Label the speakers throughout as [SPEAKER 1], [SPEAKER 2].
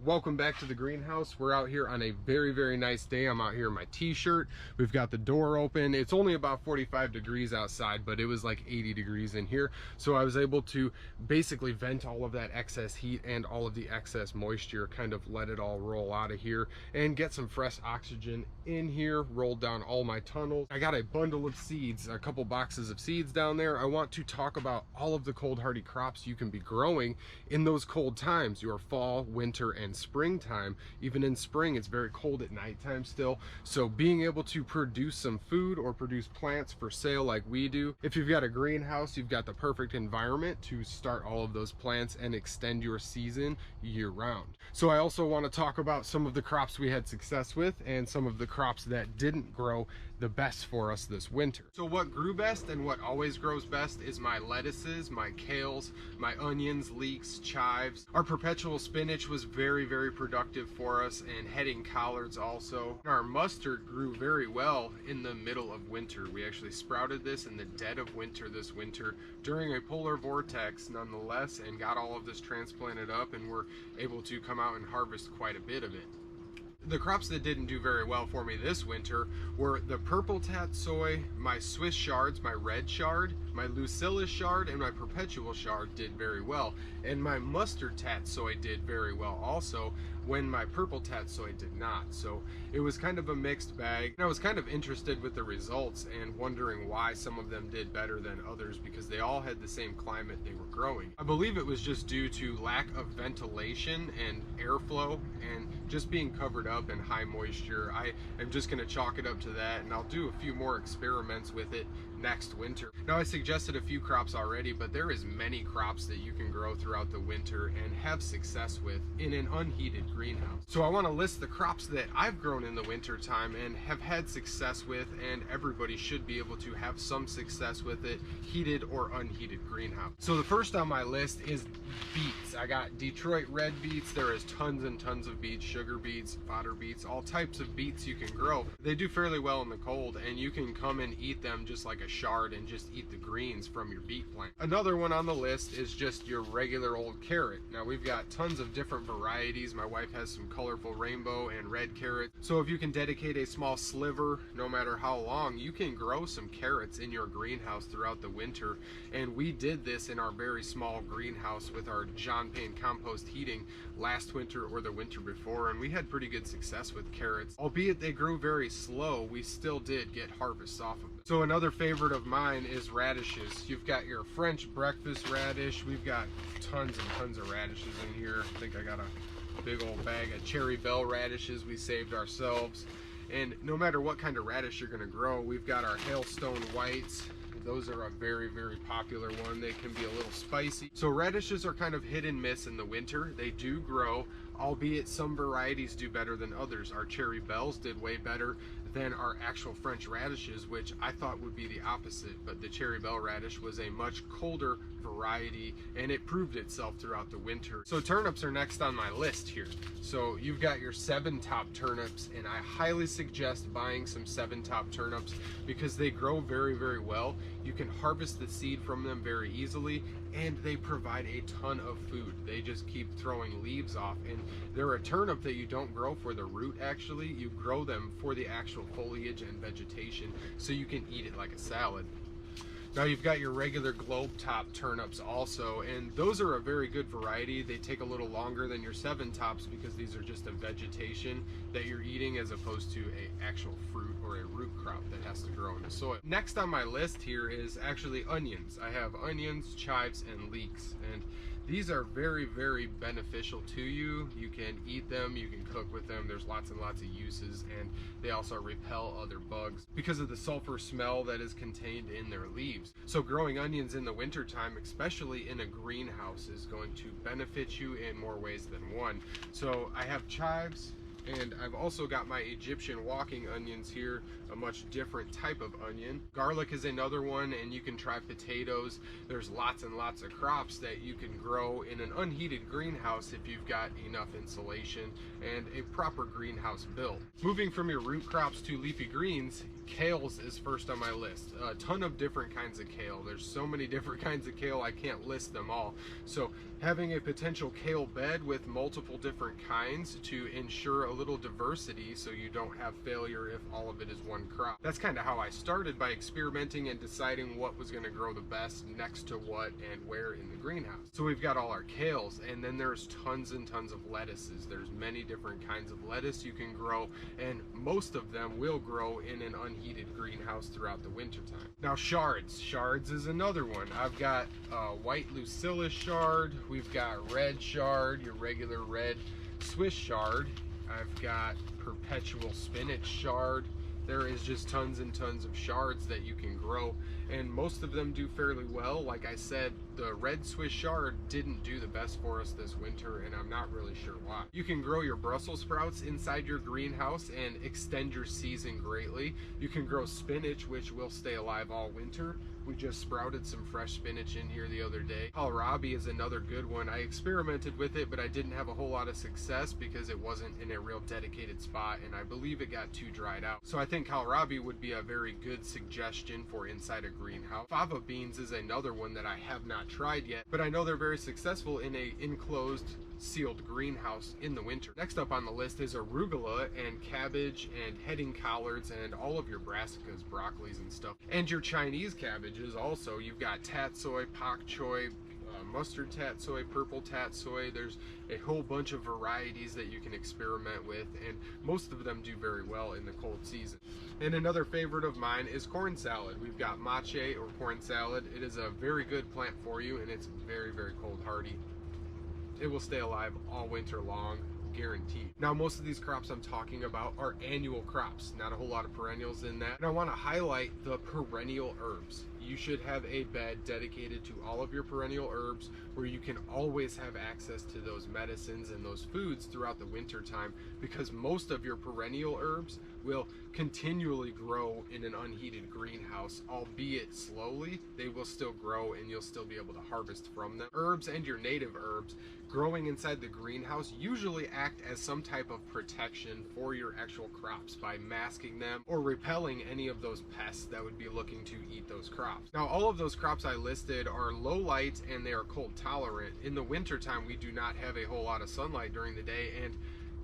[SPEAKER 1] Welcome back to the greenhouse. We're out here on a very nice day. I'm out here in my t-shirt. We've got the door open. It's only about 45 degrees outside, but it was like 80 degrees in here. So I was able to basically vent all of that excess heat and all of the excess moisture, kind of let it all roll out of here and get some fresh oxygen in here, rolled down all my tunnels. I got a bundle of seeds, a couple boxes of seeds down there. I want to talk about all of the cold hardy crops you can be growing in those cold times, your fall, winter, and springtime. Even in spring, it's very cold at nighttime still. So being able to produce some food or produce plants for sale like we do, if you've got a greenhouse, you've got the perfect environment to start all of those plants and extend your season year round. So I also want to talk about some of the crops we had success with and some of the crops that didn't grow the best for us this winter. So what grew best and what always grows best is my lettuces, my kales, my onions, leeks, chives. Our perpetual spinach was very productive for us, and heading collards also. Our mustard grew very well in the middle of winter. We actually sprouted this in the dead of winter this winter during a polar vortex nonetheless, and got all of this transplanted up, and we're able to come out and harvest quite a bit of it. The crops that didn't do very well for me this winter were the purple tatsoi, my Swiss chards, my red chard, my Lucilla chard, and my perpetual chard did very well. And my mustard tatsoi did very well also, when my purple tatsoi did not. So it was kind of a mixed bag. And I was kind of interested with the results and wondering why some of them did better than others, because they all had the same climate they were growing. I believe it was just due to lack of ventilation and airflow and just being covered up in high moisture. I am just going to chalk it up to that, and I'll do a few more experiments with it next winter. Now, I suggested a few crops already, but there is many crops that you can grow throughout the winter and have success with in an unheated greenhouse. So I want to list the crops that I've grown in the winter time and have had success with, and everybody should be able to have some success with it, heated or unheated greenhouse. So the first on my list is beets. I got Detroit red beets. There is tons and tons of beets, sugar beets, fodder beets, all types of beets you can grow. They do fairly well in the cold, and you can come and eat them just like a chard and just eat the greens from your beet plant. Another one on the list is just your regular old carrot. Now, we've got tons of different varieties. My wife has some colorful rainbow and red carrots. So if you can dedicate a small sliver, no matter how long, you can grow some carrots in your greenhouse throughout the winter. And we did this in our very small greenhouse with our John Payne compost heating last winter or the winter before, and we had pretty good success with carrots. Albeit they grew very slow, we still did get harvests off of them. So another favorite of mine is radishes. You've got your French breakfast radish. We've got tons and tons of radishes in here. I think I got a big old bag of cherry bell radishes we saved ourselves. And no matter what kind of radish you're going to grow, we've got our hailstone whites. Those are a very popular one. They can be a little spicy. So radishes are kind of hit and miss in the winter. They do grow, albeit some varieties do better than others. Our cherry bells did way better than our actual French radishes, which I thought would be the opposite, but the cherry bell radish was a much colder variety, and it proved itself throughout the winter. So turnips are next on my list here. So you've got your 7-top turnips, and I highly suggest buying some 7-top turnips because they grow very well. You can harvest the seed from them very easily, and they provide a ton of food. They just keep throwing leaves off, and they're a turnip that you don't grow for the root. Actually, you grow them for the actual foliage and vegetation, so you can eat it like a salad. Now you've got your regular globe top turnips also, and those are a very good variety. They take a little longer than your 7-tops because these are just a vegetation that you're eating as opposed to a actual fruit or a root crop that has to grow in the soil. Next on my list here is actually onions. I have onions, chives, and leeks, and these are very beneficial to you. You can eat them, you can cook with them. There's lots and lots of uses, and they also repel other bugs because of the sulfur smell that is contained in their leaves. So growing onions in the wintertime, especially in a greenhouse, is going to benefit you in more ways than one. So I have chives And I've also got my Egyptian walking onions here, a much different type of onion. Garlic is another one, and you can try potatoes. There's lots and lots of crops that you can grow in an unheated greenhouse if you've got enough insulation and a proper greenhouse built. Moving from your root crops to leafy greens, kales is first on my list. A ton of different kinds of kale. There's so many different kinds of kale, I can't list them all. So having a potential kale bed with multiple different kinds to ensure a little diversity so you don't have failure if all of it is one crop. That's kind of how I started, by experimenting and deciding what was going to grow the best next to what and where in the greenhouse. So we've got all our kales, and then there's tons and tons of lettuces. There's many different kinds of lettuce you can grow, and most of them will grow in an unheated greenhouse throughout the winter time. Now shards is another one. I've got white Lucilla chard, we've got red chard, your regular red Swiss chard, I've got perpetual spinach chard. There is just tons and tons of shards that you can grow, and most of them do fairly well. Like I said, the red Swiss chard didn't do the best for us this winter, and I'm not really sure why. You can grow your Brussels sprouts inside your greenhouse and extend your season greatly. You can grow spinach, which will stay alive all winter. We just sprouted some fresh spinach in here the other day. Kohlrabi is another good one. I experimented with it, but I didn't have a whole lot of success because it wasn't in a real dedicated spot, and I believe it got too dried out. So I think kohlrabi would be a very good suggestion for inside a greenhouse. Fava beans is another one that I have not tried yet, but I know they're very successful in a enclosed sealed greenhouse in the winter. Next up on the list is arugula and cabbage and heading collards and all of your brassicas, broccolis and stuff. And your Chinese cabbages also. You've got tatsoi, pak choi, mustard tatsoi, purple tatsoi. There's a whole bunch of varieties that you can experiment with, and most of them do very well in the cold season. And another favorite of mine is corn salad. We've got mache or corn salad. It is a very good plant for you, and it's very, very cold hardy. It will stay alive all winter long, guaranteed. Now, most of these crops I'm talking about are annual crops, not a whole lot of perennials in that. And I want to highlight the perennial herbs. You should have a bed dedicated to all of your perennial herbs where you can always have access to those medicines and those foods throughout the winter time, because most of your perennial herbs will continually grow in an unheated greenhouse, albeit slowly. They will still grow and you'll still be able to harvest from them. Herbs and your native herbs growing inside the greenhouse usually act as some type of protection for your actual crops by masking them or repelling any of those pests that would be looking to eat those crops. Now, all of those crops I listed are low light and they are cold tolerant. In the winter time, we do not have a whole lot of sunlight during the day, and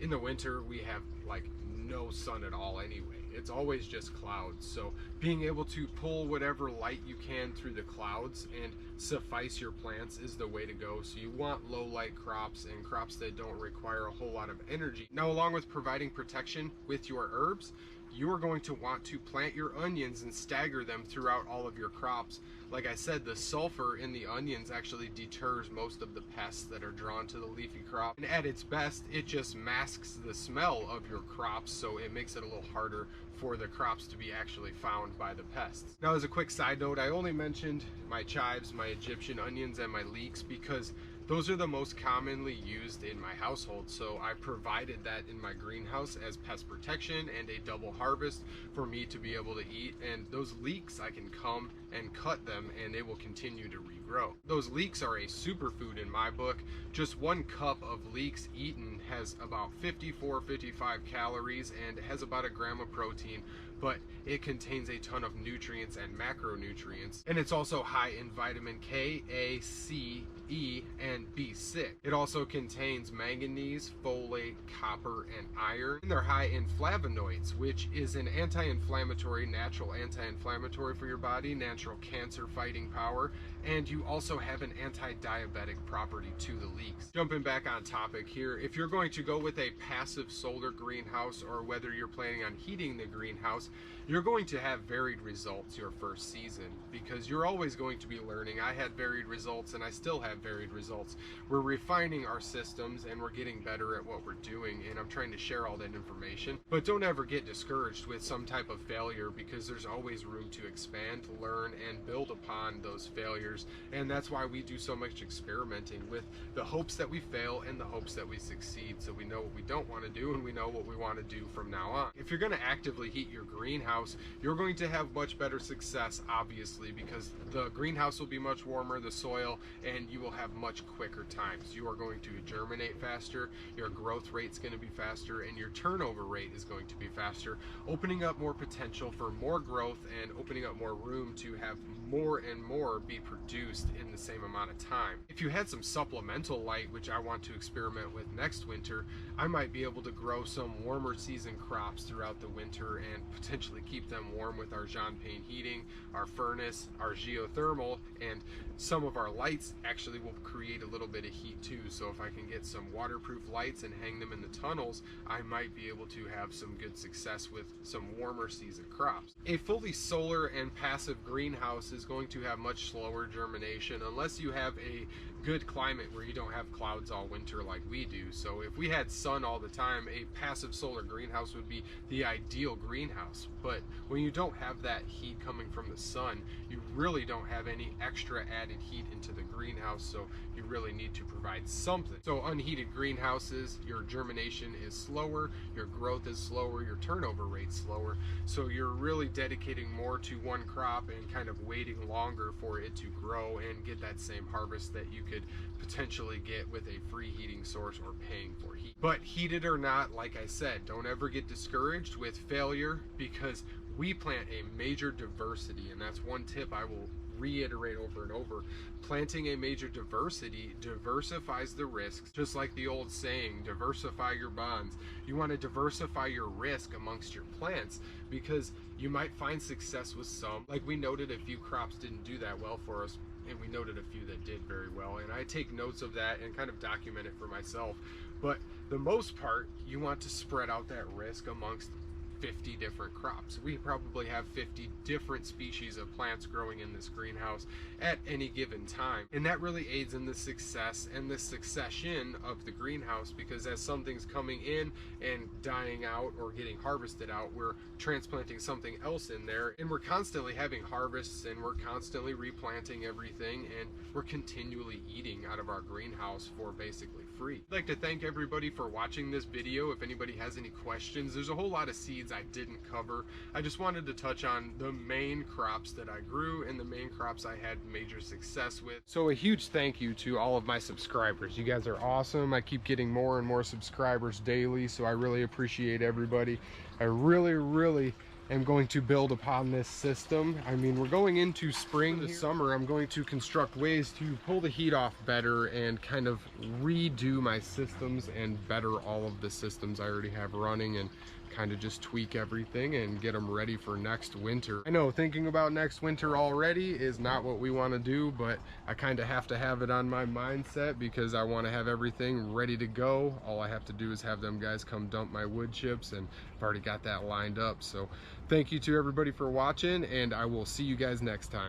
[SPEAKER 1] in the winter we have like no sun at all anyway. It's always just clouds. So being able to pull whatever light you can through the clouds and suffice your plants is the way to go. So you want low light crops and crops that don't require a whole lot of energy. Now, along with providing protection with your herbs, you are going to want to plant your onions and stagger them throughout all of your crops. Like I said, the sulfur in the onions actually deters most of the pests that are drawn to the leafy crop. And at its best, it just masks the smell of your crops, so it makes it a little harder for the crops to be actually found by the pests. Now, as a quick side note, I only mentioned my chives, my Egyptian onions, and my leeks because those are the most commonly used in my household, so I provided that in my greenhouse as pest protection and a double harvest for me to be able to eat. And those leeks, I can come and cut them and they will continue to regrow. Those leeks are a superfood in my book. Just 1 cup of leeks eaten has about 54-55 calories and has about 1 gram of protein, but it contains a ton of nutrients and macronutrients. And it's also high in vitamin K, A, C, E, and B6. It also contains manganese, folate, copper, and iron. And they're high in flavonoids, which is an anti-inflammatory, natural anti-inflammatory for your body, natural cancer-fighting power, and you also have an anti-diabetic property to the leeks. Jumping back on topic here, if you're going to go with a passive solar greenhouse or whether you're planning on heating the greenhouse, greenhouse, you're going to have varied results your first season because you're always going to be learning. I had varied results and I still have varied results. We're refining our systems and we're getting better at what we're doing, and I'm trying to share all that information. But don't ever get discouraged with some type of failure, because there's always room to expand, to learn, and build upon those failures. And that's why we do so much experimenting, with the hopes that we fail and the hopes that we succeed, so we know what we don't want to do and we know what we want to do from now on. If you're going to actively heat your greenhouse, you're going to have much better success, obviously, because the greenhouse will be much warmer, the soil, and you will have much quicker times. You are going to germinate faster, your growth rate's going to be faster, and your turnover rate is going to be faster, opening up more potential for more growth and opening up more room to have more and more be produced in the same amount of time. If you had some supplemental light, which I want to experiment with next winter, I might be able to grow some warmer season crops throughout the winter and potentially keep them warm with our Jean Pain heating, our furnace, our geothermal, and some of our lights actually will create a little bit of heat too. So if I can get some waterproof lights and hang them in the tunnels, I might be able to have some good success with some warmer season crops. A fully solar and passive greenhouse is going to have much slower germination unless you have a good climate where you don't have clouds all winter like we do. So if we had sun all the time, a passive solar greenhouse would be the ideal greenhouse. But when you don't have that heat coming from the sun, you really don't have any extra added heat into the greenhouse, so you really need to provide something. So unheated greenhouses, your germination is slower, your growth is slower, your turnover rate's slower, so you're really dedicating more to one crop and kind of waiting longer for it to grow and get that same harvest that you could potentially get with a free heating source or paying for heat. But heated or not, like I said, don't ever get discouraged with failure, because we plant a major diversity, and that's one tip I will reiterate over and over. Planting a major diversity diversifies the risks, just like the old saying, diversify your bonds. You want to diversify your risk amongst your plants, because you might find success with some. Like we noted a few crops didn't do that well for us, and we noted a few that did very well, and I take notes of that and kind of document it for myself. But the most part, you want to spread out that risk amongst 50 different crops. We probably have 50 different species of plants growing in this greenhouse at any given time, and that really aids in the success and the succession of the greenhouse, because as something's coming in and dying out or getting harvested out, we're transplanting something else in there, and we're constantly having harvests, and we're constantly replanting everything, and we're continually eating out of our greenhouse for basically free. I'd like to thank everybody for watching this video. If anybody has any questions, there's a whole lot of seeds I didn't cover. I just wanted to touch on the main crops that I grew and the main crops I had major success with. So a huge thank you to all of my subscribers. You guys are awesome. I keep getting more and more subscribers daily, so I really appreciate everybody. I really am going to build upon this system. I mean, we're going into spring. This summer I'm going to construct ways to pull the heat off better and kind of redo my systems and better all of the systems I already have running, and kind of just tweak everything and get them ready for next winter. I know thinking about next winter already is not what we want to do, but I kind of have to have it on my mindset because I want to have everything ready to go. All I have to do is have them guys come dump my wood chips, and I've already got that lined up. So thank you to everybody for watching, and I will see you guys next time.